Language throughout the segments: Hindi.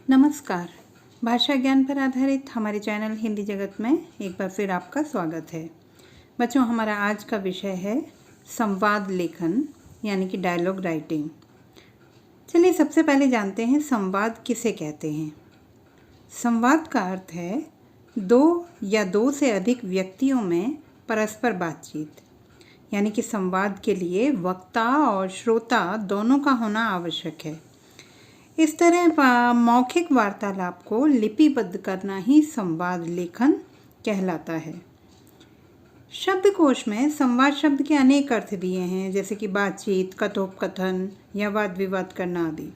नमस्कार। भाषा ज्ञान पर आधारित हमारे चैनल हिंदी जगत में एक बार फिर आपका स्वागत है। बच्चों, हमारा आज का विषय है संवाद लेखन यानी कि डायलॉग राइटिंग। चलिए सबसे पहले जानते हैं संवाद किसे कहते हैं। संवाद का अर्थ है दो या दो से अधिक व्यक्तियों में परस्पर बातचीत, यानी कि संवाद के लिए वक्ता और श्रोता दोनों का होना आवश्यक है। इस तरह मौखिक वार्तालाप को लिपिबद्ध करना ही संवाद लेखन कहलाता है। शब्दकोश में संवाद शब्द के अनेक अर्थ दिए हैं, जैसे कि बातचीत, कथोपकथन या वाद विवाद करना आदि।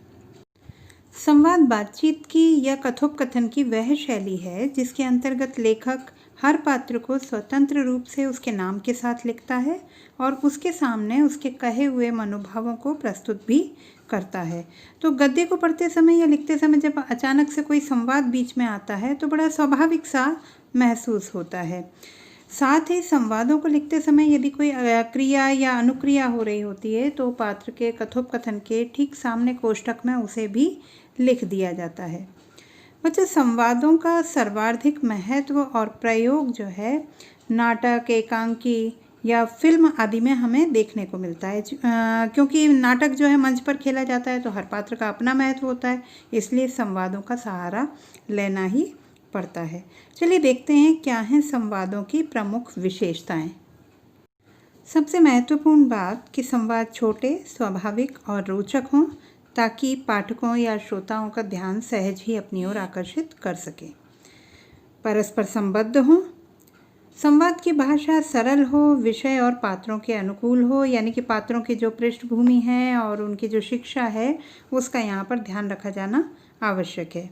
संवाद बातचीत की या कथोपकथन की वह शैली है जिसके अंतर्गत लेखक हर पात्र को स्वतंत्र रूप से उसके नाम के साथ लिखता है और उसके सामने उसके कहे हुए मनोभावों को प्रस्तुत भी करता है। तो गद्य को पढ़ते समय या लिखते समय जब अचानक से कोई संवाद बीच में आता है तो बड़ा स्वाभाविक सा महसूस होता है। साथ ही संवादों को लिखते समय यदि कोई क्रिया या अनुक्रिया हो रही होती है तो पात्र के कथोपकथन के ठीक सामने कोष्ठक में उसे भी लिख दिया जाता है। बच्चों, संवादों का सर्वाधिक महत्व और प्रयोग जो है नाटक, एकांकी या फिल्म आदि में हमें देखने को मिलता है। क्योंकि नाटक जो है मंच पर खेला जाता है तो हर पात्र का अपना महत्व होता है, इसलिए संवादों का सहारा लेना ही पड़ता है। चलिए देखते हैं क्या हैं संवादों की प्रमुख विशेषताएं। सबसे महत्वपूर्ण बात कि संवाद छोटे, स्वाभाविक और रोचक हों ताकि पाठकों या श्रोताओं का ध्यान सहज ही अपनी ओर आकर्षित कर सके। परस्पर संबद्ध हों। संवाद की भाषा सरल हो, विषय और पात्रों के अनुकूल हो, यानी कि पात्रों की जो पृष्ठभूमि है और उनकी जो शिक्षा है उसका यहाँ पर ध्यान रखा जाना आवश्यक है।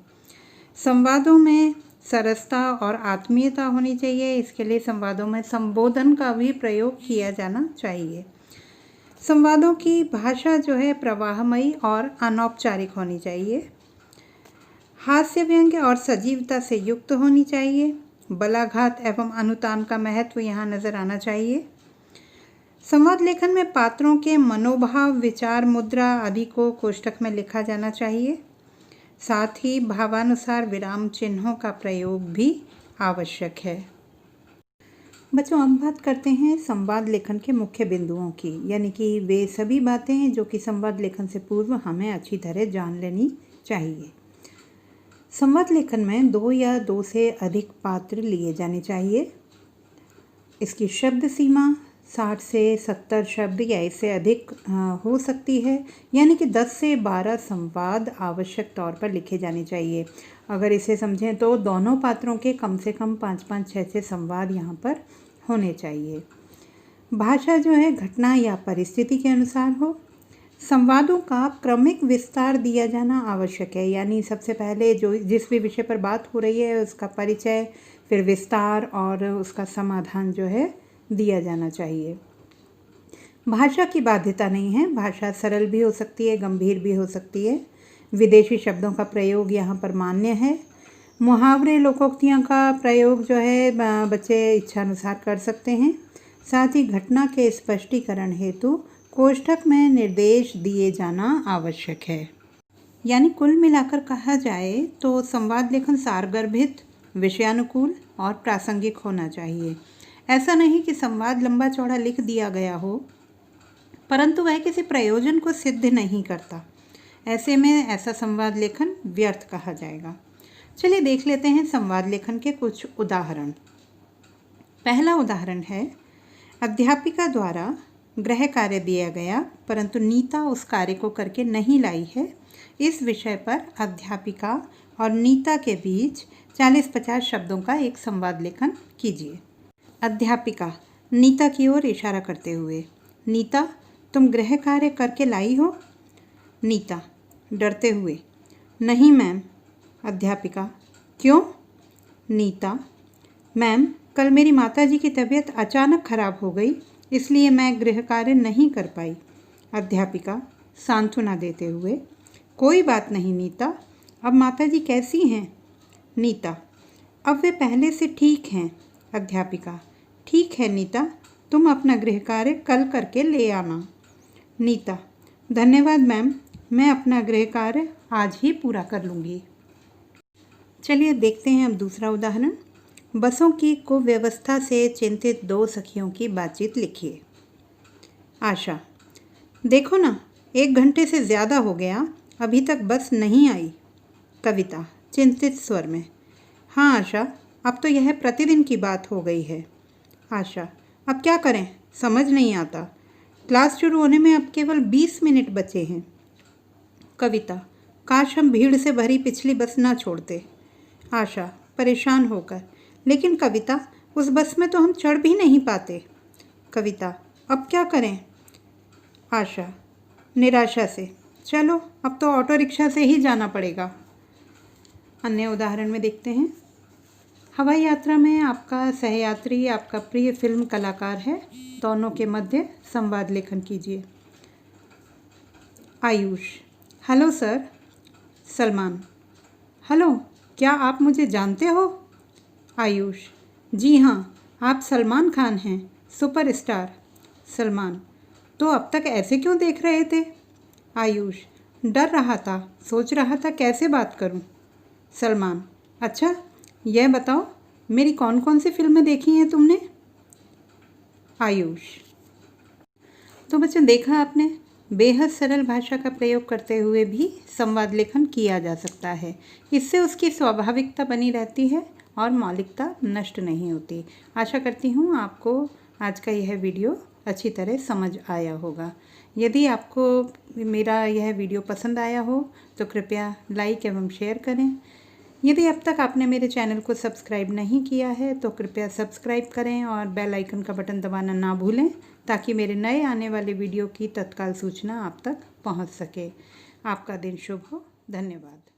संवादों में सरसता और आत्मीयता होनी चाहिए। इसके लिए संवादों में संबोधन का भी प्रयोग किया जाना चाहिए। संवादों की भाषा जो है प्रवाहमयी और अनौपचारिक होनी चाहिए। हास्य, व्यंग्य और सजीवता से युक्त होनी चाहिए। बलाघात एवं अनुतान का महत्व यहाँ नजर आना चाहिए। संवाद लेखन में पात्रों के मनोभाव, विचार, मुद्रा आदि को कोष्ठक में लिखा जाना चाहिए। साथ ही भावानुसार विराम चिन्हों का प्रयोग भी आवश्यक है। बच्चों, अब बात करते हैं संवाद लेखन के मुख्य बिंदुओं की, यानी कि वे सभी बातें हैं जो कि संवाद लेखन से पूर्व हमें अच्छी तरह जान लेनी चाहिए। संवाद लेखन में दो या दो से अधिक पात्र लिए जाने चाहिए। इसकी शब्द सीमा 60 से 70 शब्द या इससे अधिक हो सकती है, यानी कि 10 से 12 संवाद आवश्यक तौर पर लिखे जाने चाहिए। अगर इसे समझें तो दोनों पात्रों के कम से कम 5-5, 6-6 संवाद यहाँ पर होने चाहिए। भाषा जो है घटना या परिस्थिति के अनुसार हो। संवादों का क्रमिक विस्तार दिया जाना आवश्यक है, यानी सबसे पहले जो जिस भी विषय पर बात हो रही है उसका परिचय, फिर विस्तार और उसका समाधान जो है दिया जाना चाहिए। भाषा की बाध्यता नहीं है, भाषा सरल भी हो सकती है, गंभीर भी हो सकती है। विदेशी शब्दों का प्रयोग यहाँ पर मान्य है। मुहावरे, लोकोक्तियों का प्रयोग जो है बच्चे इच्छानुसार कर सकते हैं। साथ ही घटना के स्पष्टीकरण हेतु कोष्ठक में निर्देश दिए जाना आवश्यक है। यानी कुल मिलाकर कहा जाए तो संवाद लेखन सारगर्भित, विषयानुकूल और प्रासंगिक होना चाहिए। ऐसा नहीं कि संवाद लंबा चौड़ा लिख दिया गया हो परंतु वह किसी प्रयोजन को सिद्ध नहीं करता। ऐसे में ऐसा संवाद लेखन व्यर्थ कहा जाएगा। चलिए देख लेते हैं संवाद लेखन के कुछ उदाहरण। पहला उदाहरण है, अध्यापिका द्वारा गृह कार्य दिया गया परंतु नीता उस कार्य को करके नहीं लाई है। इस विषय पर अध्यापिका और नीता के बीच 40-50 शब्दों का एक संवाद लेखन कीजिए। अध्यापिका नीता की ओर इशारा करते हुए, नीता तुम गृह कार्य करके लाई हो? नीता डरते हुए, नहीं मैम। अध्यापिका क्यों? नीता मैम, कल मेरी माताजी की तबीयत अचानक खराब हो गई, इसलिए मैं गृह कार्य नहीं कर पाई। अध्यापिका सांत्वना देते हुए, कोई बात नहीं नीता, अब माताजी कैसी हैं? नीता अब वे पहले से ठीक हैं। अध्यापिका ठीक है नीता, तुम अपना गृह कार्य कल करके ले आना। नीता धन्यवाद मैम, मैं अपना गृह कार्य आज ही पूरा कर लूँगी। चलिए देखते हैं अब दूसरा उदाहरण। बसों की कुव्यवस्था से चिंतित दो सखियों की बातचीत लिखिए। आशा, देखो ना, 1 घंटे से ज़्यादा हो गया, अभी तक बस नहीं आई। कविता चिंतित स्वर में, हाँ आशा, अब तो यह प्रतिदिन की बात हो गई है। आशा, अब क्या करें, समझ नहीं आता। क्लास शुरू होने में अब केवल 20 मिनट बचे हैं। कविता, काश हम भीड़ से भरी पिछली बस ना छोड़ते। आशा परेशान होकर, लेकिन कविता, उस बस में तो हम चढ़ भी नहीं पाते। कविता, अब क्या करें। आशा निराशा से, चलो अब तो ऑटो रिक्शा से ही जाना पड़ेगा। अन्य उदाहरण में देखते हैं। हवाई यात्रा में आपका सहयात्री आपका प्रिय फिल्म कलाकार है, दोनों के मध्य संवाद लेखन कीजिए। Ayush, hello sir. Salman, hello, क्या आप मुझे जानते हो। आयुष, जी हाँ, आप सलमान खान हैं, सुपरस्टार। सलमान, तो अब तक ऐसे क्यों देख रहे थे। आयुष, डर रहा था, सोच रहा था कैसे बात करूं। सलमान, अच्छा, यह बताओ मेरी कौन कौन सी फिल्में देखी हैं तुमने। आयुष, तो बच्चों देखा आपने, बेहद सरल भाषा का प्रयोग करते हुए भी संवाद लेखन किया जा सकता है। इससे उसकी स्वाभाविकता बनी रहती है और मौलिकता नष्ट नहीं होती। आशा करती हूँ आपको आज का यह वीडियो अच्छी तरह समझ आया होगा। यदि आपको मेरा यह वीडियो पसंद आया हो तो कृपया लाइक एवं शेयर करें। यदि अब तक आपने मेरे चैनल को सब्सक्राइब नहीं किया है तो कृपया सब्सक्राइब करें और बेल आइकन का बटन दबाना ना भूलें, ताकि मेरे नए आने वाले वीडियो की तत्काल सूचना आप तक पहुंच सके। आपका दिन शुभ हो। धन्यवाद।